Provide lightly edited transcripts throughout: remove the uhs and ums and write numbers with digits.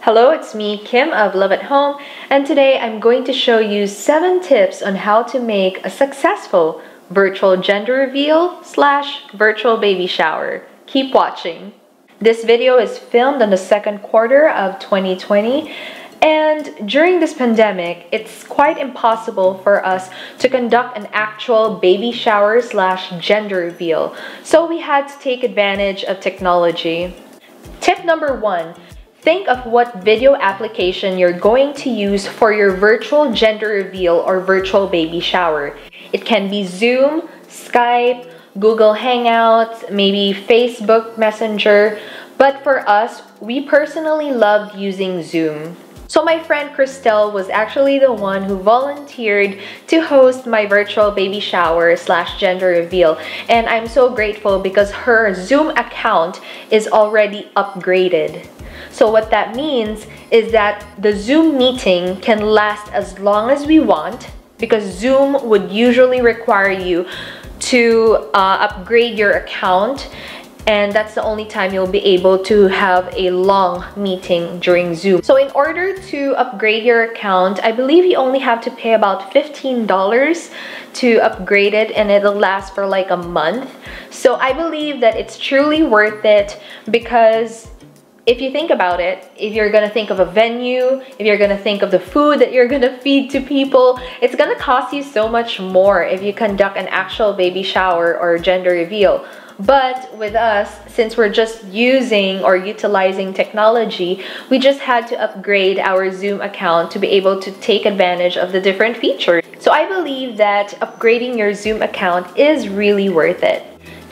Hello, it's me, Kim of Love at Home, and today I'm going to show you 7 tips on how to make a successful virtual gender reveal / virtual baby shower. Keep watching. This video is filmed in the second quarter of 2020, and during this pandemic, it's quite impossible for us to conduct an actual baby shower / gender reveal, so we had to take advantage of technology. Tip number 1. Think of what video application you're going to use for your virtual gender reveal or virtual baby shower. It can be Zoom, Skype, Google Hangouts, maybe Facebook Messenger, but for us, we personally loved using Zoom. So my friend Christelle was actually the one who volunteered to host my virtual baby shower / gender reveal, and I'm so grateful because her Zoom account is already upgraded. So what that means is that the Zoom meeting can last as long as we want, because Zoom would usually require you to upgrade your account, and that's the only time you'll be able to have a long meeting during Zoom. So in order to upgrade your account, I believe you only have to pay about $15 to upgrade it, and it'll last for like a month. So I believe that it's truly worth it, because if you think about it, if you're gonna think of a venue, if you're gonna think of the food that you're gonna feed to people, it's gonna cost you so much more if you conduct an actual baby shower or gender reveal. But with us, since we're just using or utilizing technology, we just had to upgrade our Zoom account to be able to take advantage of the different features. So I believe that upgrading your Zoom account is really worth it.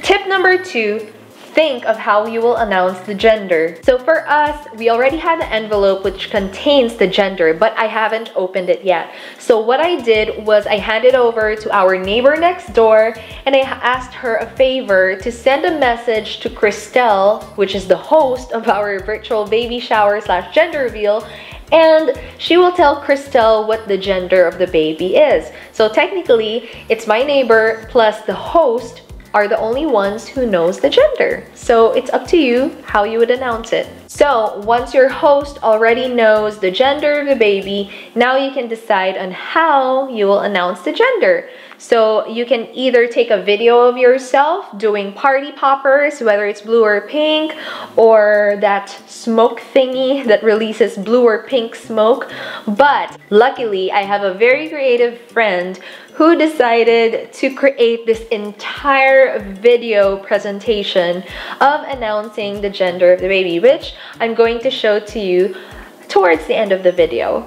Tip number 2. Think of how you will announce the gender. So for us, we already had an envelope which contains the gender, but I haven't opened it yet. So what I did was I handed over to our neighbor next door, and I asked her a favor to send a message to Christelle, which is the host of our virtual baby shower / gender reveal, and she will tell Christelle what the gender of the baby is. So technically, it's my neighbor plus the host are the only ones who knows the gender. So it's up to you how you would announce it. So once your host already knows the gender of the baby, now you can decide on how you will announce the gender. So you can either take a video of yourself doing party poppers, whether it's blue or pink, or that smoke thingy that releases blue or pink smoke. But luckily, I have a very creative friend who decided to create this entire video presentation of announcing the gender of the baby, which I'm going to show to you towards the end of the video.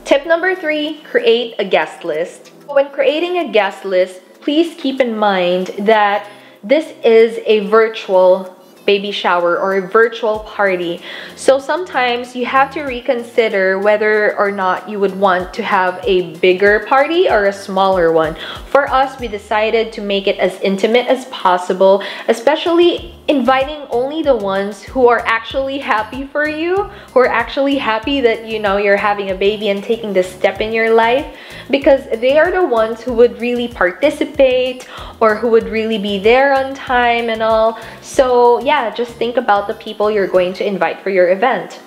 Tip number 3, create a guest list. When creating a guest list, please keep in mind that this is a virtual baby shower or a virtual party. So sometimes you have to reconsider whether or not you would want to have a bigger party or a smaller one. For us, we decided to make it as intimate as possible, especially inviting only the ones who are actually happy for you, who are actually happy that you're having a baby and taking this step in your life, because they are the ones who would really participate or who would really be there on time and all. So yeah, just think about the people you're going to invite for your event.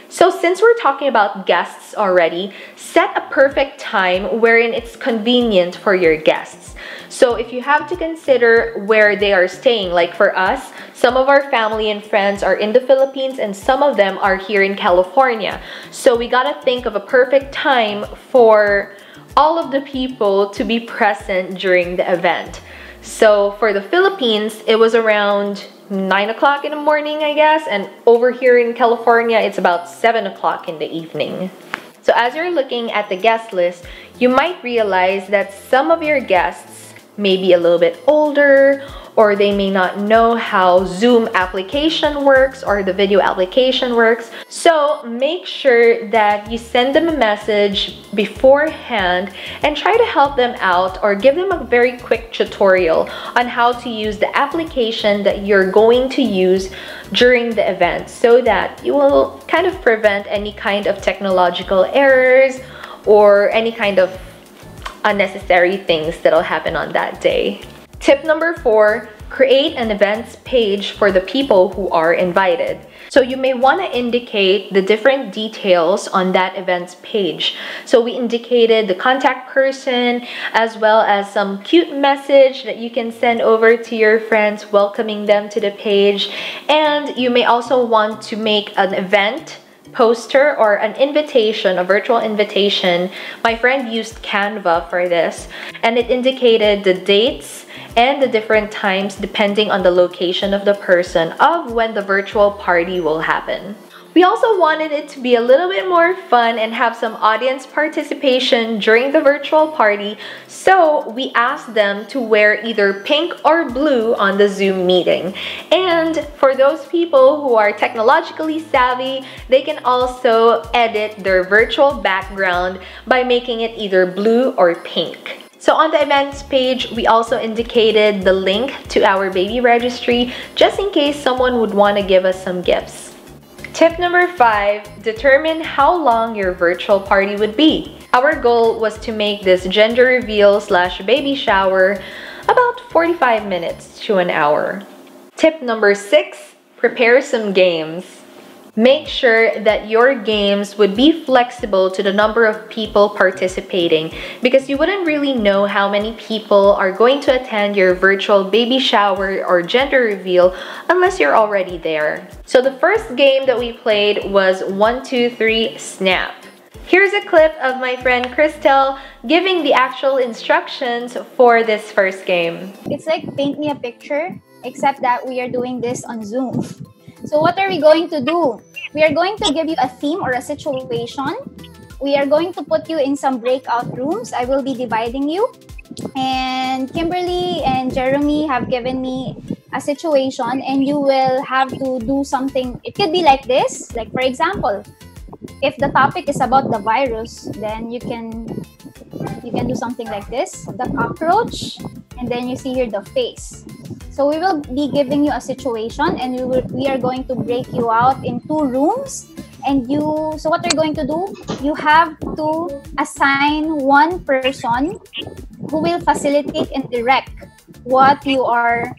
So since we're talking about guests already, set a perfect time wherein it's convenient for your guests. So if you have to consider where they are staying, like for us, some of our family and friends are in the Philippines and some of them are here in California. So we gotta think of a perfect time for all of the people to be present during the event. So for the Philippines, it was around 9 o'clock in the morning, I guess, and over here in California, it's about 7 o'clock in the evening. So as you're looking at the guest list, you might realize that some of your guests may be a little bit older, or they may not know how Zoom application works or the video application works. So make sure that you send them a message beforehand and try to help them out or give them a very quick tutorial on how to use the application that you're going to use during the event, so that you will kind of prevent any kind of technological errors or any kind of unnecessary things that'll happen on that day. Tip number 4, create an events page for the people who are invited. So you may want to indicate the different details on that event's page. So we indicated the contact person as well as some cute message that you can send over to your friends welcoming them to the page. And you may also want to make an event poster or an invitation, a virtual invitation. My friend used Canva for this, and it indicated the dates and the different times depending on the location of the person of when the virtual party will happen. We also wanted it to be a little bit more fun and have some audience participation during the virtual party, so we asked them to wear either pink or blue on the Zoom meeting. And for those people who are technologically savvy, they can also edit their virtual background by making it either blue or pink. So on the events page, we also indicated the link to our baby registry just in case someone would want to give us some gifts. Tip number 5, determine how long your virtual party would be. Our goal was to make this gender reveal / baby shower about 45 minutes to an hour. Tip number 6, prepare some games. Make sure that your games would be flexible to the number of people participating, because you wouldn't really know how many people are going to attend your virtual baby shower or gender reveal unless you're already there. So the first game that we played was 1, 2, 3, snap. Here's a clip of my friend Christelle giving the actual instructions for this first game. It's like paint me a picture, except that we are doing this on Zoom. So what are we going to do? We are going to give you a theme or a situation. We are going to put you in some breakout rooms. I will be dividing you. And Kimberly and Jeremy have given me a situation, and you will have to do something. It could be like this. Like, for example, if the topic is about the virus, then you can do something like this, the cockroach, and then you see here the face. So we will be giving you a situation, and we are going to break you out in 2 rooms. And so what you're going to do, you have to assign one person who will facilitate and direct what you are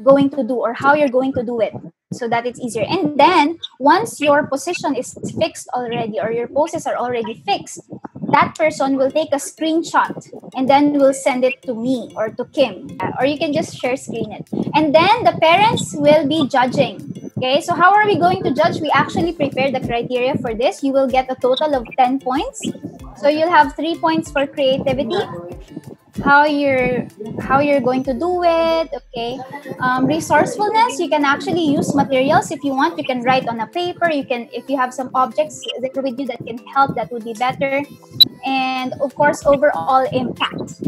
going to do or how you're going to do it, so that it's easier. And then once your position is fixed already or your poses are already fixed, that person will take a screenshot and then will send it to me or to Kim, or you can just share screen it. And then the parents will be judging. Okay, so how are we going to judge? We actually prepared the criteria for this. You will get a total of 10 points. So you'll have 3 points for creativity, how you're going to do it. Okay, resourcefulness, you can actually use materials. If you want, you can write on a paper. You can, if you have some objects that are with you that can help, that would be better. And of course, overall impact.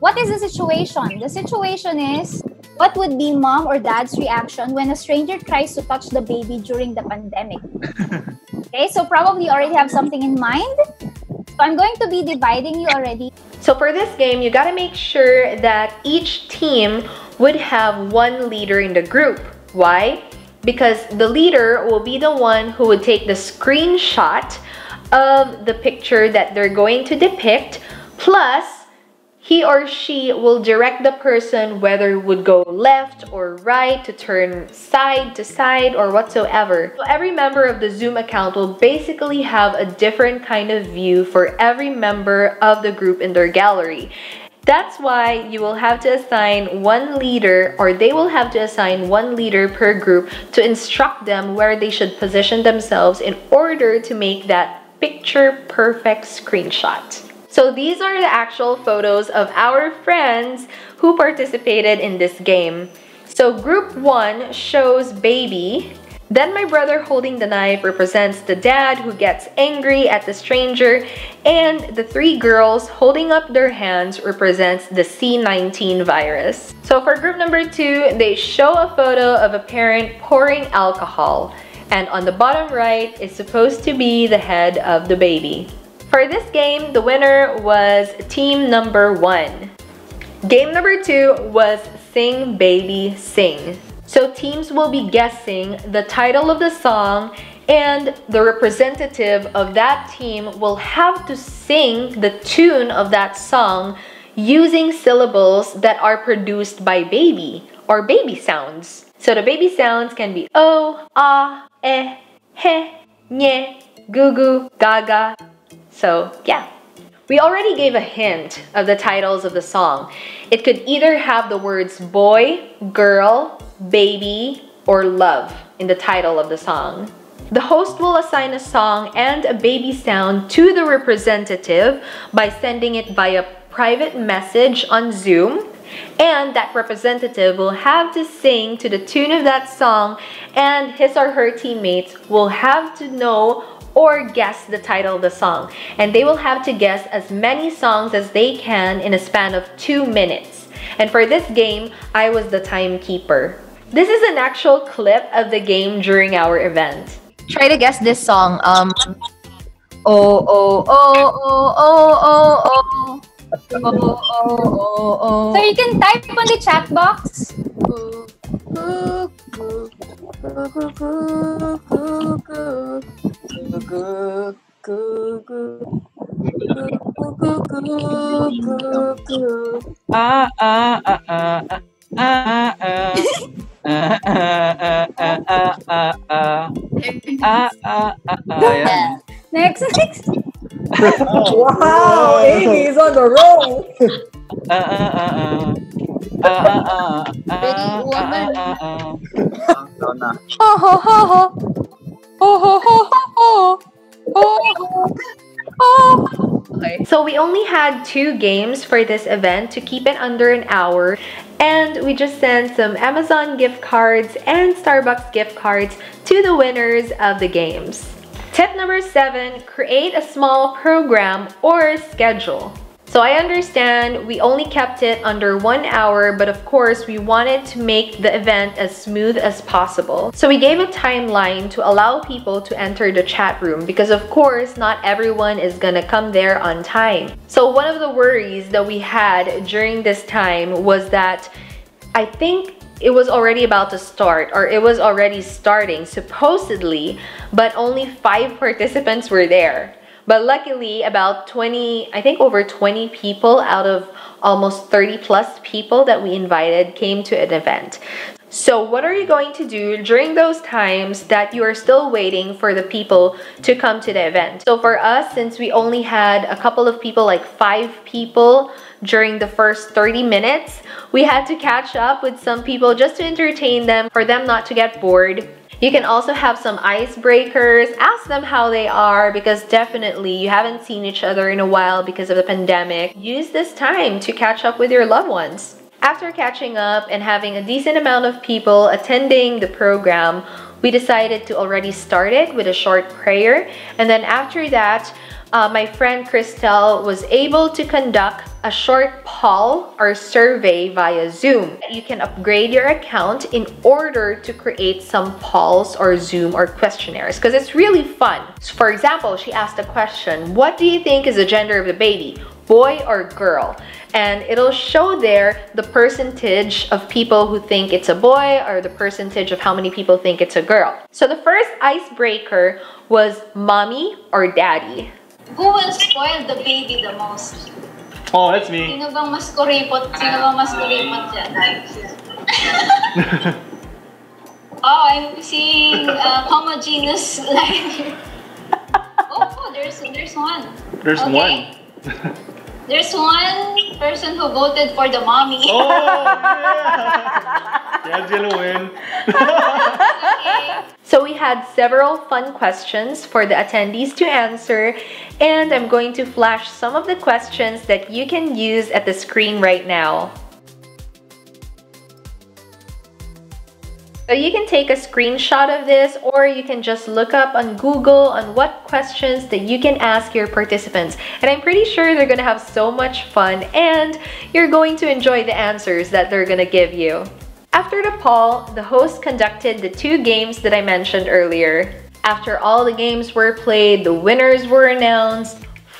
What is the situation? The situation is, what would be mom or dad's reaction when a stranger tries to touch the baby during the pandemic? Okay, so probably you already have something in mind. So I'm going to be dividing you already. So for this game, you gotta make sure that each team would have one leader in the group. Why? Because the leader will be the one who would take the screenshot of the picture that they're going to depict, plus he or she will direct the person whether it would go left or right, to turn side to side or whatsoever. So every member of the Zoom account will basically have a different kind of view for every member of the group in their gallery. That's why you will have to assign one leader, or they will have to assign one leader per group to instruct them where they should position themselves in order to make that picture perfect screenshot. So these are the actual photos of our friends who participated in this game. So group 1 shows baby. Then my brother holding the knife represents the dad who gets angry at the stranger. And the 3 girls holding up their hands represents the C-19 virus. So for group number 2, they show a photo of a parent pouring alcohol. And on the bottom right is supposed to be the head of the baby. For this game, the winner was team number 1. Game number 2 was Sing Baby Sing. So teams will be guessing the title of the song, and the representative of that team will have to sing the tune of that song using syllables that are produced by baby or baby sounds. So the baby sounds can be oh, ah, he, nye, gugu, gaga. So, yeah. We already gave a hint of the titles of the song. It could either have the words boy, girl, baby, or love in the title of the song. The host will assign a song and a baby sound to the representative by sending it via private message on Zoom, and that representative will have to sing to the tune of that song, and his or her teammates will have to know or guess the title of the song, and they will have to guess as many songs as they can in a span of 2 minutes. And for this game, I was the timekeeper. This is an actual clip of the game during our event. Try to guess this song. Oh, oh, oh, oh, oh, oh, oh. Oh, oh, oh. So you can type on the chat box. Next. Wow, Amy is on the roll. Ready, woman. Okay. So we only had 2 games for this event to keep it under an hour, and we just sent some Amazon gift cards and Starbucks gift cards to the winners of the games. Tip number 7, create a small program or schedule. So I understand we only kept it under 1 hour, but of course we wanted to make the event as smooth as possible. So we gave a timeline to allow people to enter the chat room because of course not everyone is gonna come there on time. So one of the worries that we had during this time was that I think it was already about to start, or it was already starting supposedly, but only 5 participants were there. But luckily, about 20, I think over 20 people out of almost 30 plus people that we invited came to an event. So what are you going to do during those times that you are still waiting for the people to come to the event? So for us, since we only had a couple of people, like 5 people during the first 30 minutes, we had to catch up with some people just to entertain them, for them not to get bored. You can also have some icebreakers, ask them how they are, because definitely you haven't seen each other in a while because of the pandemic. Use this time to catch up with your loved ones. After catching up and having a decent amount of people attending the program, we decided to already start it with a short prayer. And then after that, my friend Christelle was able to conduct a short poll or survey via Zoom. You can upgrade your account in order to create some polls or Zoom or questionnaires because it's really fun. So for example, she asked a question, what do you think is the gender of the baby? Boy or girl? And it'll show there the percentage of people who think it's a boy or the percentage of how many people think it's a girl. So the first icebreaker was mommy or daddy. Who will spoil the baby the most? Oh, that's me. Sino bang mas kuripot? Sino bang mas kuripot dyan? Oh, I'm seeing homogeneous line here. Oh, there's one. There's Okay. one. There's one person who voted for the mommy. Oh, yeah. Yeah, Jill win. Okay. So we had several fun questions for the attendees to answer, and I'm going to flash some of the questions that you can use at the screen right now. So you can take a screenshot of this, or you can just look up on Google on what questions that you can ask your participants. And I'm pretty sure they're gonna have so much fun and you're going to enjoy the answers that they're gonna give you. After the poll, the host conducted the 2 games that I mentioned earlier. After all the games were played, the winners were announced.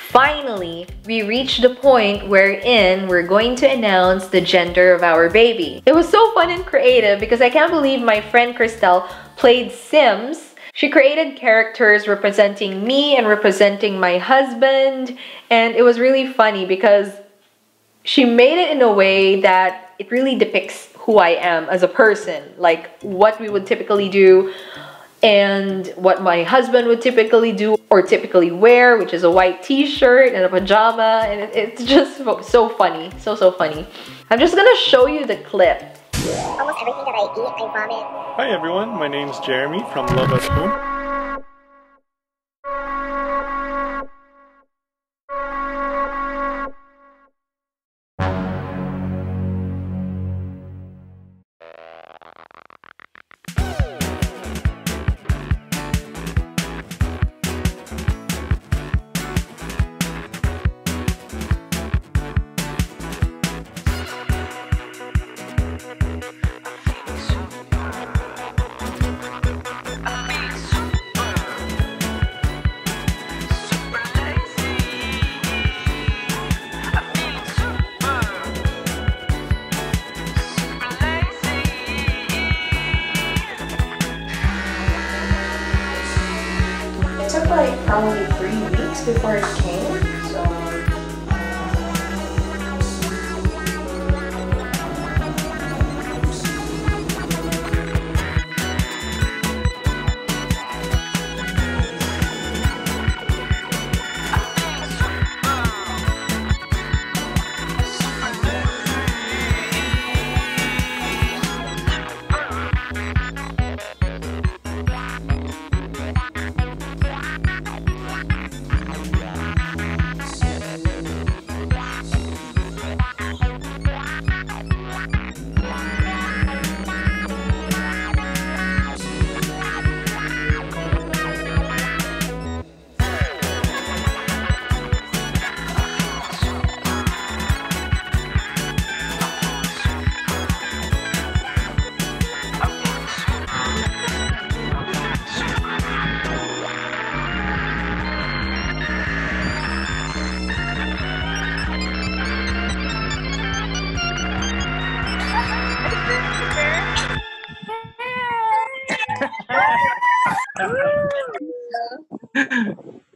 Finally, we reached the point wherein we're going to announce the gender of our baby. It was so fun and creative because I can't believe my friend Christelle played Sims. She created characters representing me and representing my husband, and it was really funny because she made it in a way that it really depicts who I am as a person, like what we would typically do and what my husband would typically do or typically wear, which is a white t-shirt and a pajama, and it's just so funny, so funny. I'm just gonna show you the clip. Almost everything that I eat, I vomit. Hi everyone, my name's Jeremy from Love at Home. It took like probably 3 weeks before it came, so...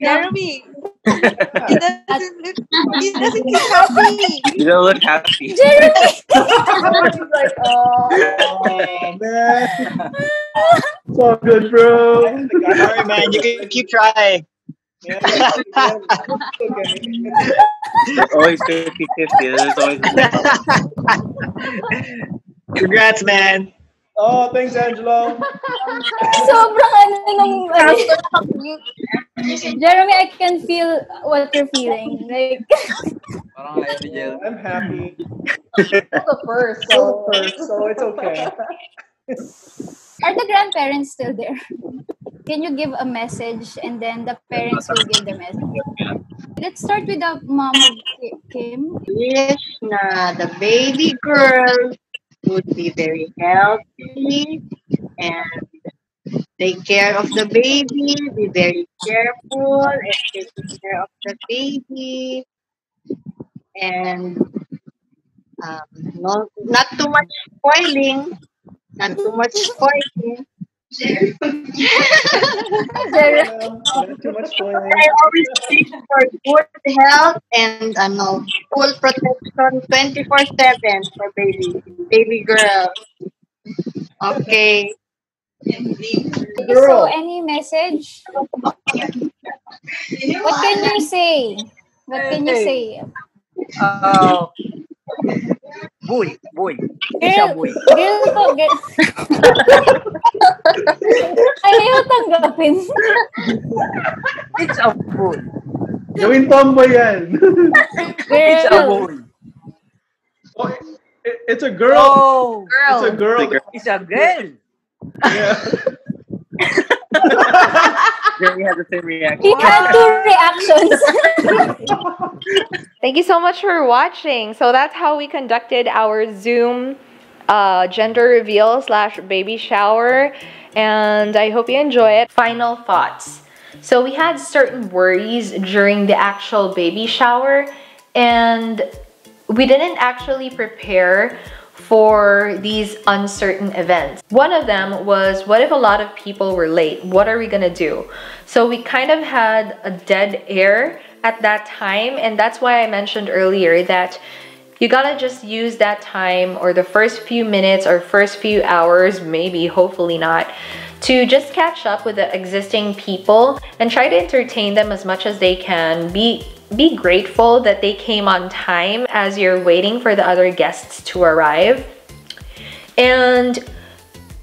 Jeremy, he doesn't look happy. You don't look happy. Jeremy! like, oh. Oh man, it's all good, bro. Sorry, man. You can keep trying. Always 50-50. There's always. Congrats, man. Oh, thanks, Angelo. Sobrang Jeremy, I can feel what you're feeling. Like, I'm happy. The first, so So it's okay. are the grandparents still there? Can you give a message and then the parents will give their message? Let's start with the mom of Kim. Wish na the baby girl would be very healthy and take care of the baby, be very careful and taking care of the baby. And not too much spoiling, not too much spoiling. Not too much spoiling. I always wish for good health and full protection 24/7 for baby girl. Okay. So, any message? What can you say? What can you say? Boy. Girl po, girl. Ayaw tanggapin. It's a boy. Gawin tomboy yan. It's a Girl. boy. Oh, it's a girl. Oh, It's a girl. it's a girl. Yeah. Jeremy had the same reaction. He had 2 reactions. Thank you so much for watching. So that's how we conducted our Zoom gender reveal / baby shower, and I hope you enjoy it. Final thoughts. So we had certain worries during the actual baby shower, and we didn't actually prepare for these uncertain events. One of them was, what if a lot of people were late? What are we gonna do? So we kind of had a dead air at that time, and that's why I mentioned earlier that you gotta just use that time, or the first few minutes or first few hours, maybe, hopefully not, to just catch up with the existing people and try to entertain them as much as they can. Be grateful that they came on time as you're waiting for the other guests to arrive. And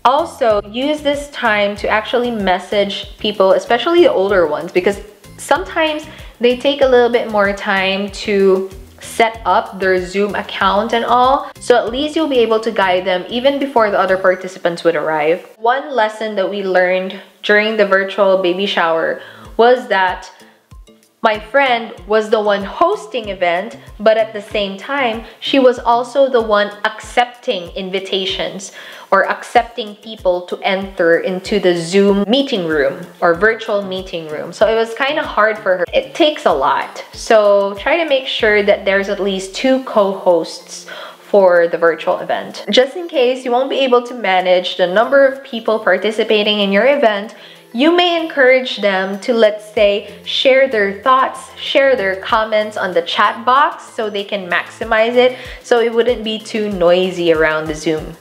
also use this time to actually message people, especially the older ones, because sometimes they take a little bit more time to set up their Zoom account and all. So at least you'll be able to guide them even before the other participants would arrive. One lesson that we learned during the virtual baby shower was that my friend was the one hosting event, but at the same time, she was also the one accepting invitations or accepting people to enter into the Zoom meeting room or virtual meeting room. So it was kind of hard for her. It takes a lot. So try to make sure that there's at least 2 co-hosts for the virtual event. Just in case you won't be able to manage the number of people participating in your event, you may encourage them to, let's say, share their thoughts, share their comments on the chat box so they can maximize it so it wouldn't be too noisy around the Zoom.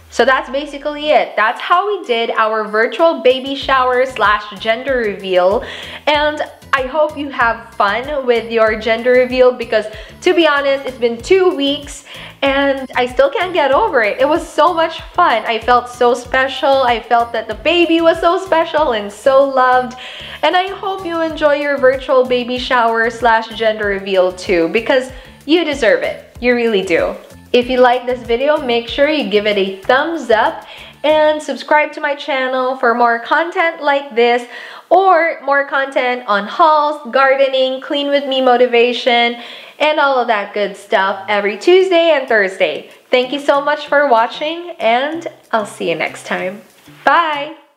So that's basically it. That's how we did our virtual baby shower / gender reveal. And I hope you have fun with your gender reveal because, to be honest, it's been 2 weeks and I still can't get over it. It was so much fun. I felt so special. I felt that the baby was so special and so loved. And I hope you enjoy your virtual baby shower / gender reveal too, because you deserve it. You really do. If you like this video, make sure you give it a thumbs up and subscribe to my channel for more content like this, or more content on hauls, gardening, clean with me motivation, and all of that good stuff every Tuesday and Thursday. Thank you so much for watching, and I'll see you next time. Bye!